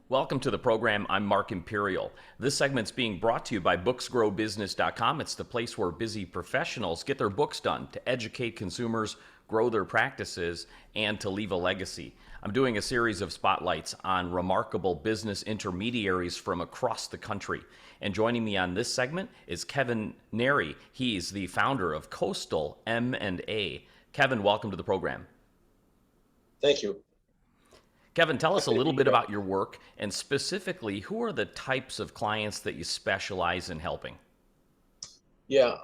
Welcome to the program. I'm Mark Imperial. This segment's being brought to you by booksgrowbusiness.com. It's the place where busy professionals get their books done to educate consumers, grow their practices, and to leave a legacy. I'm doing a series of spotlights on remarkable business intermediaries from across the country. And joining me on this segment is Kevin Nery. He's the founder of Coastal M&A. Kevin, welcome to the program. Thank you. Kevin, tell us a Happy to little be bit here. about your work and specifically, who are the types of clients that you specialize in helping? Yeah,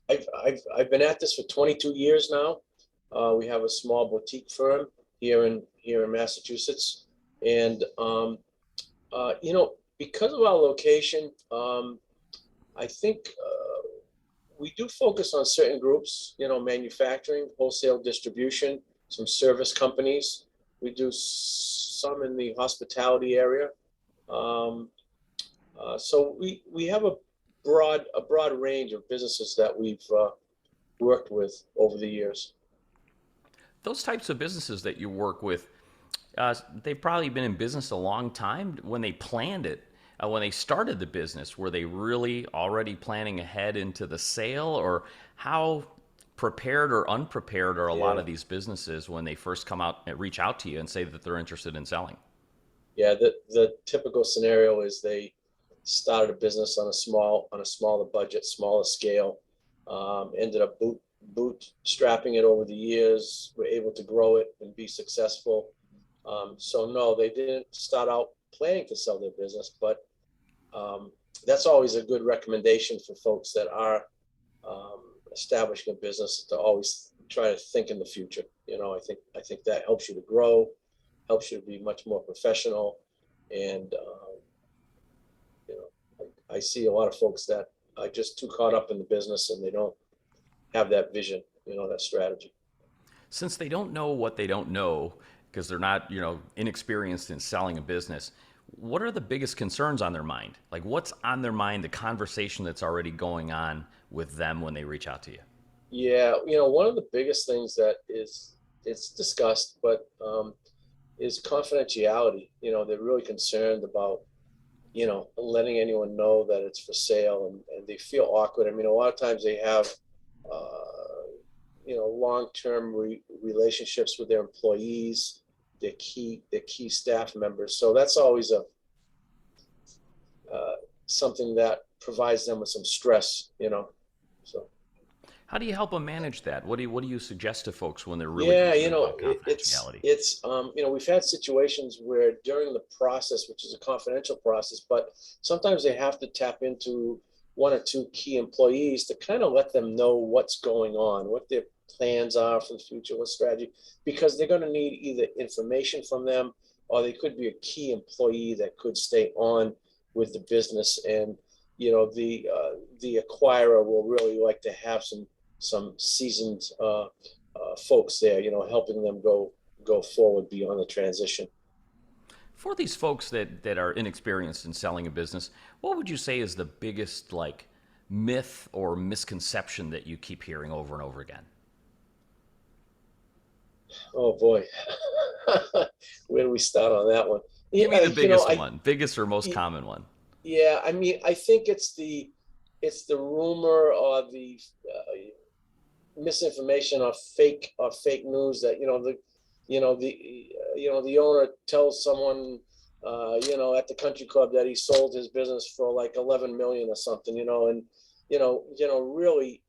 I've been at this for 22 years now. We have a small boutique firm here in Massachusetts, and because of our location, I think we do focus on certain groups. Manufacturing, wholesale distribution, some service companies. We do some in the hospitality area. Um, so we have a broad range of businesses that we've worked with over the years. Those types of businesses that you work with, they've probably been in business a long time. When they planned it, when they started the business, were they really already planning ahead into the sale, or how prepared or unprepared are a lot Yeah, of these businesses when they first come out and reach out to you and say that they're interested in selling? yeah. The typical scenario is they started a business on a smaller budget, smaller scale. Ended up bootstrapping it over the years. Were able to grow it and be successful. So no, they didn't start out planning to sell their business, but um, that's always a good recommendation for folks that are establishing a business to always try to think in the future. I think that helps you to grow, helps you to be much more professional, and I see a lot of folks that are just too caught up in the business and they don't have that vision, that strategy. Since they don't know what they don't know, because they're not, inexperienced in selling a business, what are the biggest concerns on their mind? Like, what's on their mind, the conversation that's already going on with them when they reach out to you? Yeah, one of the biggest things that is it's discussed, but is confidentiality. They're really concerned about letting anyone know that it's for sale, and they feel awkward. I mean, a lot of times they have long-term relationships with their employees, their key staff members. So that's always a something that provides them with some stress. So How do you help them manage that? What do you suggest to folks when they're really yeah, concerned about it's confidentiality? we've had situations where during the process, which is a confidential process, but sometimes they have to tap into one or two key employees to kind of let them know what's going on, what their plans are for the future, what strategy, because they're going to need either information from them, or they could be a key employee that could stay on with the business. And the acquirer will really like to have some seasoned folks there, helping them go forward beyond the transition. For these folks that are inexperienced in selling a business, what would you say is the biggest like myth or misconception that you keep hearing over and over again? Oh boy, where do we start on that one? Give me Yeah, the biggest one, biggest or most common one. yeah. I mean, I think it's the rumor or the misinformation or fake news that the owner tells someone at the country club that he sold his business for like 11 million or something, and really,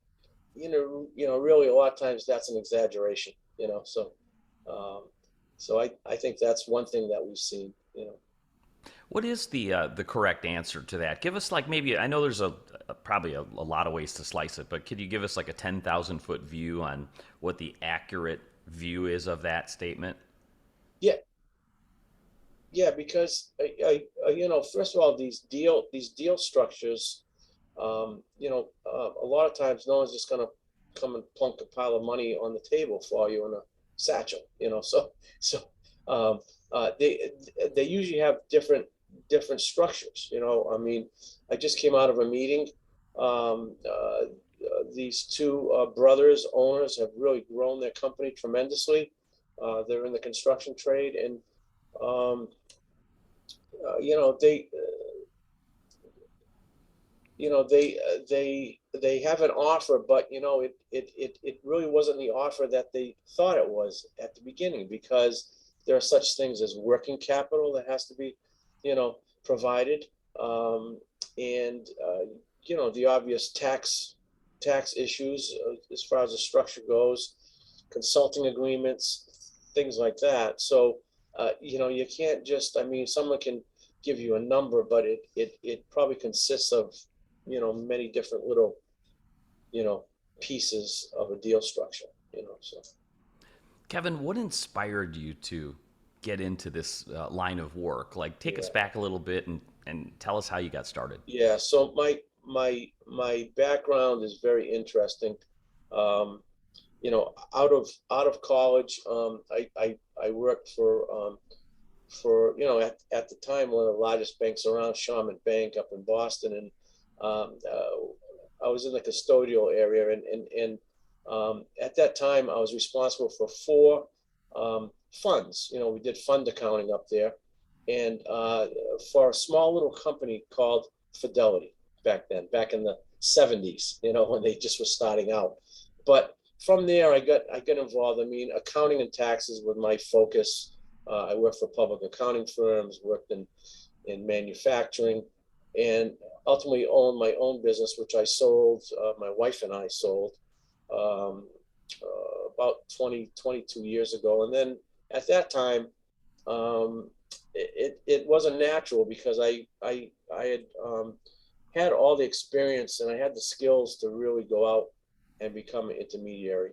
really a lot of times that's an exaggeration. Um, so I think that's one thing that we've seen. What is the correct answer to that? Give us like maybe I know there's probably a lot of ways to slice it, but could you give us like a 10,000 foot view on what the accurate view is of that statement? Yeah, yeah, because first of all, these deal structures, a lot of times no one's just going to come and plunk a pile of money on the table for you in a satchel. So um, they usually have different structures. I mean, I just came out of a meeting. These two brothers owners have really grown their company tremendously. They're in the construction trade, and um, you know, they have an offer, but it really wasn't the offer that they thought it was at the beginning, because there are such things as working capital that has to be, provided, and the obvious tax issues, as far as the structure goes, consulting agreements, things like that. So you can't just, I mean, someone can give you a number, but it probably consists of many different little you know pieces of a deal structure. So Kevin, what inspired you to get into this line of work? Like, take us yeah. back a little bit and tell us how you got started. Yeah, so my background is very interesting. Out of college, I worked for at the time one of the largest banks around, Sharman Bank up in Boston, and I was in the custodial area, and at that time I was responsible for four funds. We did fund accounting up there, and for a small little company called Fidelity back in the 70s, when they just were starting out. But from there, I got involved. I mean, accounting and taxes were my focus. I worked for public accounting firms, worked in manufacturing, and ultimately owned my own business, which I sold. My wife and I sold um, about 22 years ago. And then at that time, um, it wasn't natural, because I had all the experience and I had the skills to really go out and become an intermediary.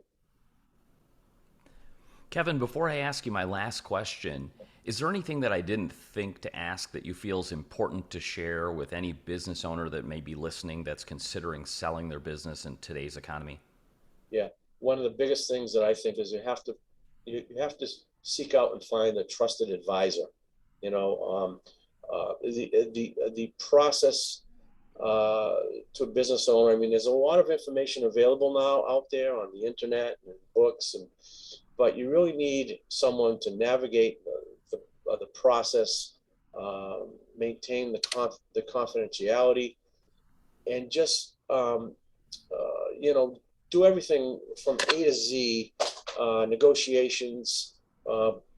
Kevin, before I ask you my last question, is there anything that I didn't think to ask that you feel is important to share with any business owner that may be listening that's considering selling their business in today's economy? Yeah, one of the biggest things that I think is you have to seek out and find a trusted advisor. The process to a business owner. I mean, there's a lot of information available now out there on the internet and books, but you really need someone to navigate the process, maintain the confidentiality, and just do everything from A to Z, negotiations,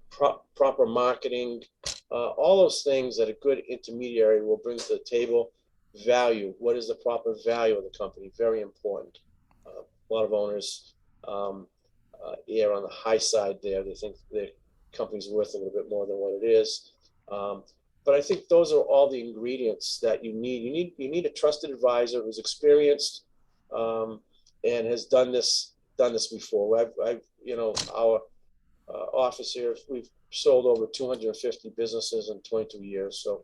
proper marketing, all those things that a good intermediary will bring to the table. Value. What is the proper value of the company? Very important. A lot of owners err on the high side there. They think their company's worth a little bit more than what it is. But I think those are all the ingredients that you need. You need a trusted advisor who's experienced, and has done this before. Our office here, we've sold over 250 businesses in 22 years. So,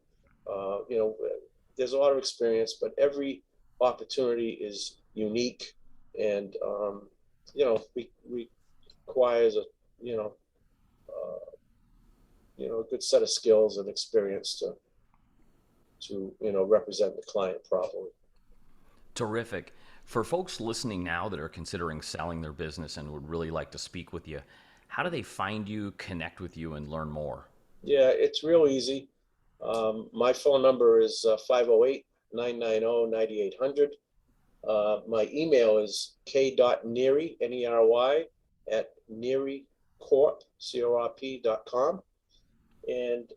there's a lot of experience, but every opportunity is unique, and requires a good set of skills and experience to represent the client properly. Terrific. For folks listening now that are considering selling their business and would really like to speak with you, how do they find you, connect with you, and learn more? Yeah, it's real easy. My phone number is 508 My email is k.nery, Nery, at nerycorp.com. And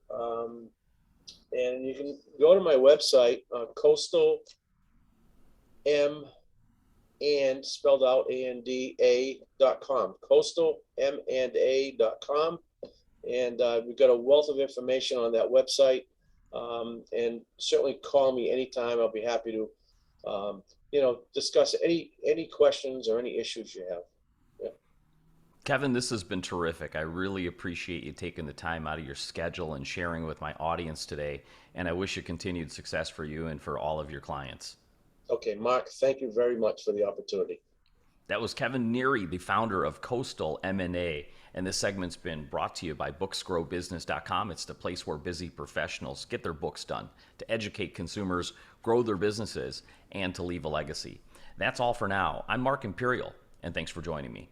you can go to my website, coastal m and spelled out ANDA.com, coastal m&a.com. And we've got a wealth of information on that website. And certainly call me anytime. I'll be happy to discuss any questions or any issues you have. Yeah. Kevin, this has been terrific. I really appreciate you taking the time out of your schedule and sharing with my audience today. And I wish you continued success for you and for all of your clients. Okay, Mark, thank you very much for the opportunity. That was Kevin Nery, the founder of Coastal M&A, and this segment's been brought to you by booksgrowbusiness.com. It's the place where busy professionals get their books done to educate consumers, grow their businesses, and to leave a legacy. That's all for now. I'm Mark Imperial, and thanks for joining me.